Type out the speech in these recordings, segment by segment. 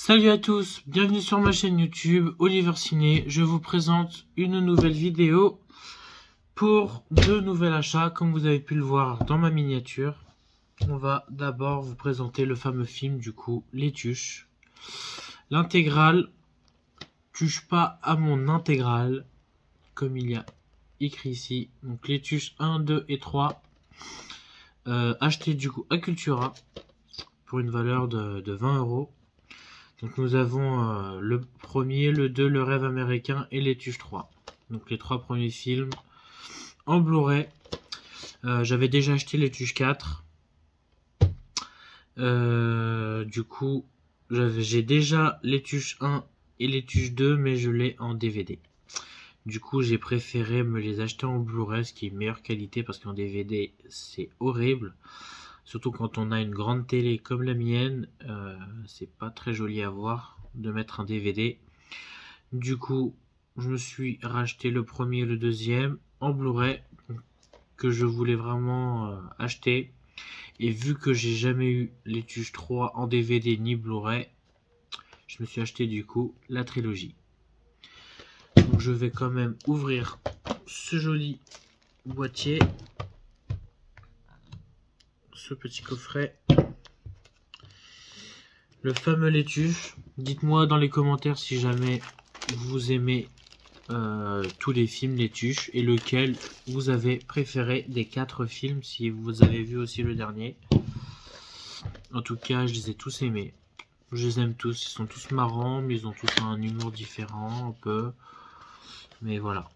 Salut à tous, bienvenue sur ma chaîne YouTube Oliver Ciné. Je vous présente une nouvelle vidéo pour deux nouveaux achats, comme vous avez pu le voir dans ma miniature. On va d'abord vous présenter le fameux film, du coup, Les Tuches. L'intégrale, touche pas à mon intégrale, comme il y a écrit ici. Donc Les Tuches 1, 2 et 3, acheté du coup à Cultura pour une valeur de 20 €. Donc nous avons le premier, le 2, le rêve américain et Les Tuches 3. Donc les trois premiers films en Blu-ray. J'avais déjà acheté Les Tuches 4. Du coup, j'ai déjà Les Tuches 1 et Les Tuches 2, mais je l'ai en DVD. Du coup, j'ai préféré me les acheter en Blu-ray, ce qui est meilleure qualité, parce qu'en DVD, c'est horrible. Surtout quand on a une grande télé comme la mienne, c'est pas très joli à voir de mettre un DVD. Du coup, je me suis racheté le premier et le deuxième en Blu-ray que je voulais vraiment acheter. Et vu que j'ai jamais eu Les Tuches 3 en DVD ni Blu-ray, je me suis acheté du coup la trilogie. Donc je vais quand même ouvrir ce joli boîtier. Ce petit coffret, le fameux Les Tuches. Dites-moi dans les commentaires si jamais vous aimez tous les films Les Tuches et lequel vous avez préféré des 4 films, si vous avez vu aussi le dernier. En tout cas, je les ai tous aimés. Je les aime tous, ils sont tous marrants, mais ils ont tous un humour différent un peu. Mais voilà.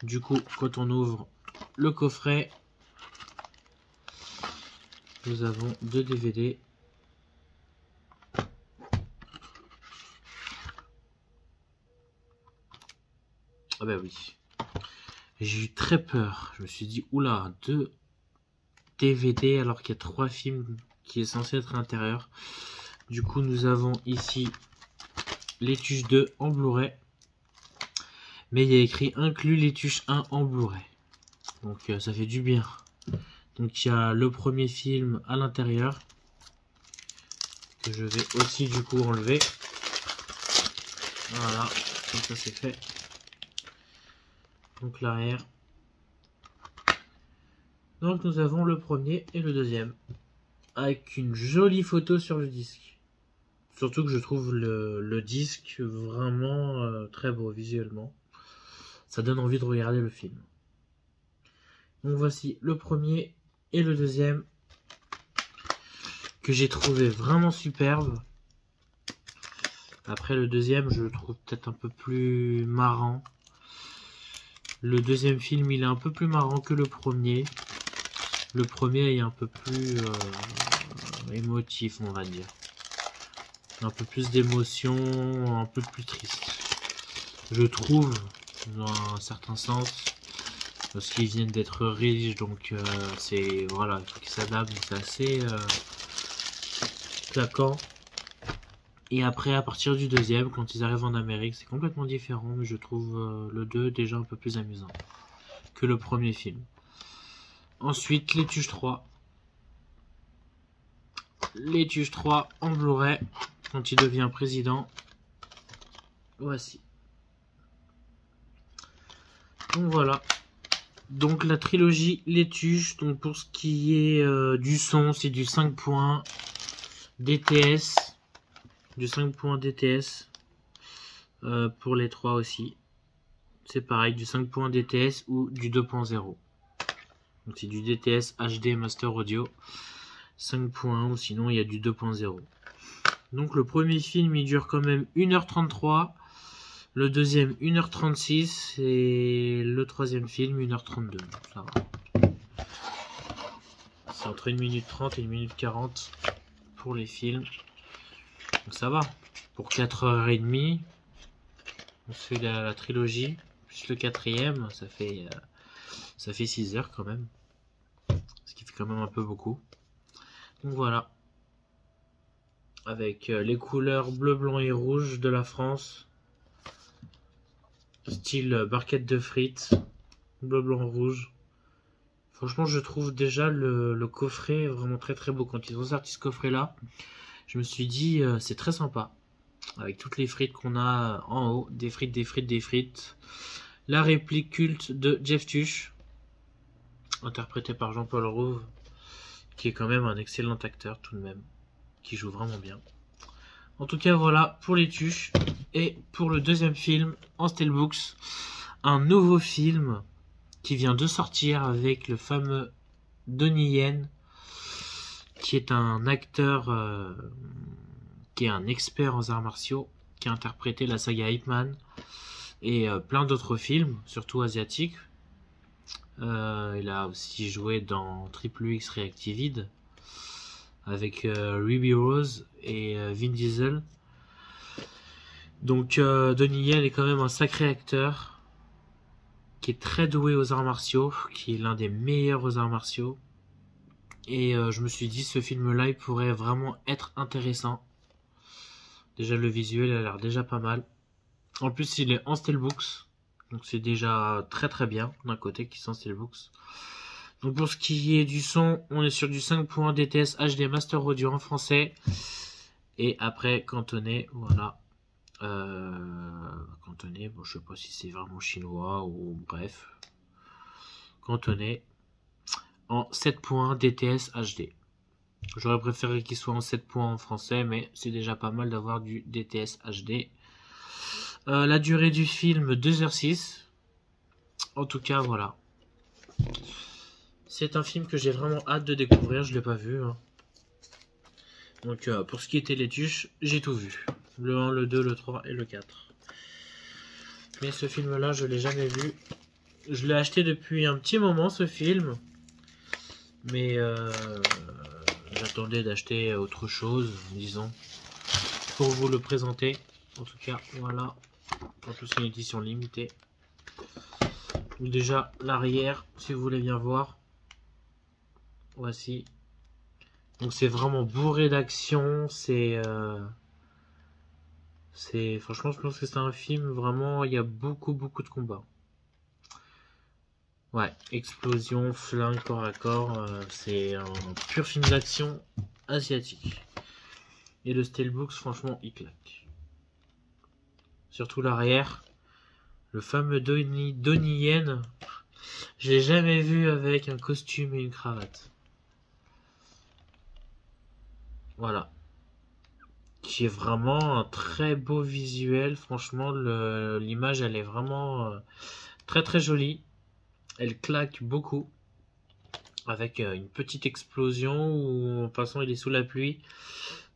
Du coup, quand on ouvre le coffret, nous avons 2 DVD. Ah bah oui. J'ai eu très peur. Je me suis dit, oula, 2 DVD alors qu'il y a 3 films qui est censé être à l'intérieur. Du coup, nous avons ici Les Tuches 2 en Blu-ray. Mais il y a écrit inclus Les Tuches 1 en Blu-ray. Donc ça fait du bien. Donc il y a le premier film à l'intérieur, que je vais aussi du coup enlever. Voilà, comme ça c'est fait. Donc l'arrière. Donc nous avons le premier et le deuxième, avec une jolie photo sur le disque. Surtout que je trouve le disque vraiment très beau visuellement. Ça donne envie de regarder le film. Donc voici le premier et le deuxième, que j'ai trouvé vraiment superbe. Après le deuxième, je le trouve peut-être un peu plus marrant. Le deuxième film, il est un peu plus marrant que le premier. Le premier est un peu plus émotif, on va dire. Un peu plus d'émotion, un peu plus triste. Je trouve, dans un certain sens, parce qu'ils viennent d'être riches, donc c'est voilà, il faut qu'ils s'adaptent, c'est assez claquant. Et après, à partir du deuxième, quand ils arrivent en Amérique, c'est complètement différent, mais je trouve le 2 déjà un peu plus amusant que le premier film. Ensuite, Les Tuches 3. Les Tuches 3 en Blu-ray, quand il devient président. Voici. Donc voilà. Donc la trilogie Les Tuches, donc pour ce qui est du son, c'est du 5 points DTS. Du 5 points DTS. Pour les 3 aussi. C'est pareil, du 5 points DTS ou du 2.0. Donc c'est du DTS HD Master Audio 5 points, ou sinon il y a du 2.0. Donc le premier film il dure quand même 1h33, le deuxième 1h36 et le troisième film 1h32. Ça va. C'est entre 1 minute 30 et 1 minute 40 pour les films. Donc ça va. Pour 4h30, on se fait la trilogie, plus le quatrième, ça fait 6 heures quand même. Ce qui fait quand même un peu beaucoup. Donc voilà. Avec les couleurs bleu, blanc et rouge de la France. Style barquette de frites. Bleu, blanc, rouge. Franchement, je trouve déjà le coffret vraiment très très beau. Quand ils ont sorti ce coffret là, je me suis dit c'est très sympa. avec toutes les frites qu'on a en haut, des frites, des frites, des frites. La réplique culte de Jeff Tuch, interprété par Jean-Paul Rouve, qui est quand même un excellent acteur tout de même, qui joue vraiment bien. En tout cas, voilà pour les Tuches. Et pour le deuxième film, en Steelbooks, un nouveau film qui vient de sortir avec le fameux Donnie Yen, qui est un acteur qui est un expert en arts martiaux, qui a interprété la saga Ip Man et plein d'autres films, surtout asiatiques. Il a aussi joué dans Triple X Reactivid avec Ruby Rose et Vin Diesel. Donc Donnie Yen est quand même un sacré acteur qui est très doué aux arts martiaux, qui est l'un des meilleurs aux arts martiaux. Et je me suis dit, ce film-là, il pourrait vraiment être intéressant. Déjà, le visuel a l'air déjà pas mal. En plus, il est en Steelbooks. Donc, c'est déjà très très bien d'un côté qui sont en Steelbooks. Donc, pour ce qui est du son, on est sur du 5.1 DTS HD Master Audio en français. Et après, cantonné, voilà. Cantonné, bon, je sais pas si c'est vraiment chinois ou bref. Cantonné en 7.1 DTS HD. J'aurais préféré qu'il soit en 7 points en français, mais c'est déjà pas mal d'avoir du DTS HD. La durée du film, 2h06. En tout cas, voilà. C'est un film que j'ai vraiment hâte de découvrir, je l'ai pas vu. Hein. Donc pour ce qui était les Tuches, j'ai tout vu. Le 1, le 2, le 3 et le 4. Mais ce film-là, je l'ai jamais vu. Je l'ai acheté depuis un petit moment, ce film. Mais j'attendais d'acheter autre chose, disons, pour vous le présenter. En tout cas, voilà. En plus, c'est une édition limitée. Donc déjà, l'arrière, si vous voulez bien voir. Voici. Donc c'est vraiment bourré d'action. Franchement, je pense que c'est un film, vraiment, il y a beaucoup de combats. Ouais, explosion, flingue, corps à corps, c'est un pur film d'action asiatique. Et le Steelbooks, franchement, il claque. Surtout l'arrière. Le fameux Donnie Yen, je l'ai jamais vu avec un costume et une cravate. Voilà. Qui est vraiment un très beau visuel. Franchement, l'image, elle est vraiment très très jolie. Elle claque beaucoup. Avec une petite explosion où en passant il est sous la pluie.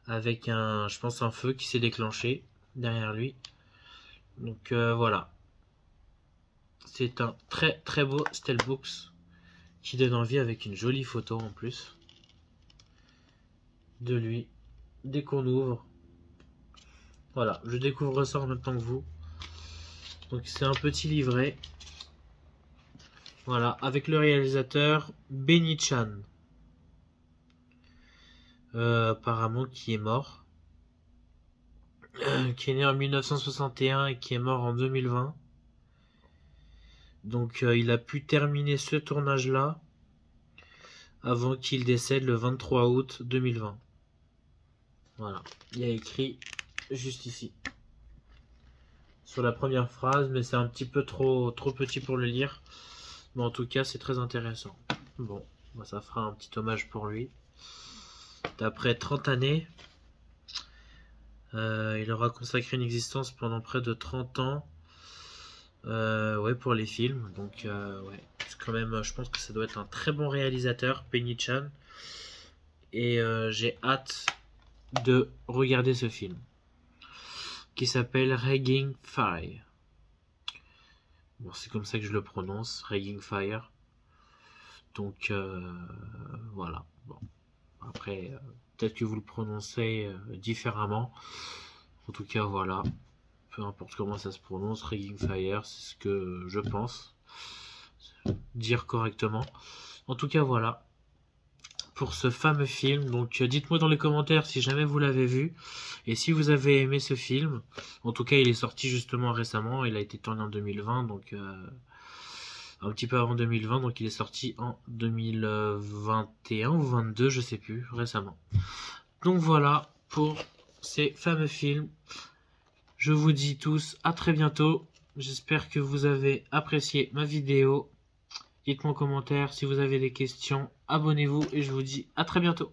Avec je pense un feu qui s'est déclenché derrière lui. Donc voilà. C'est un très très beau Steelbooks qui donne envie avec une jolie photo en plus de lui. Dès qu'on ouvre. Voilà, je découvre ça en même temps que vous. Donc c'est un petit livret. Voilà, avec le réalisateur Benny Chan. Apparemment qui est mort. Qui est né en 1961 et qui est mort en 2020. Donc il a pu terminer ce tournage-là avant qu'il décède le 23 août 2020. Voilà, il y a écrit juste ici. Sur la première phrase, mais c'est un petit peu trop petit pour le lire. Mais en tout cas, c'est très intéressant. Bon, ça fera un petit hommage pour lui. D'après 30 années, il aura consacré une existence pendant près de 30 ans. Ouais, pour les films. Donc, ouais, c'est quand même, je pense que ça doit être un très bon réalisateur, Benny Chan. Et j'ai hâte de regarder ce film qui s'appelle Raging Fire. Bon, c'est comme ça que je le prononce, Raging Fire. Donc voilà. Bon, après peut-être que vous le prononcez différemment. En tout cas, voilà. Peu importe comment ça se prononce, Raging Fire, c'est ce que je pense dire correctement. En tout cas, voilà. Pour ce fameux film. Donc dites-moi dans les commentaires si jamais vous l'avez vu et si vous avez aimé ce film. En tout cas, il est sorti justement récemment, il a été tourné en 2020, donc un petit peu avant 2020, donc il est sorti en 2021 ou 22, je sais plus, récemment. Donc voilà pour ces fameux films Je vous dis tous à très bientôt. J'espère que vous avez apprécié ma vidéo. Dites-moi en commentaire si vous avez des questions. Abonnez-vous et je vous dis à très bientôt.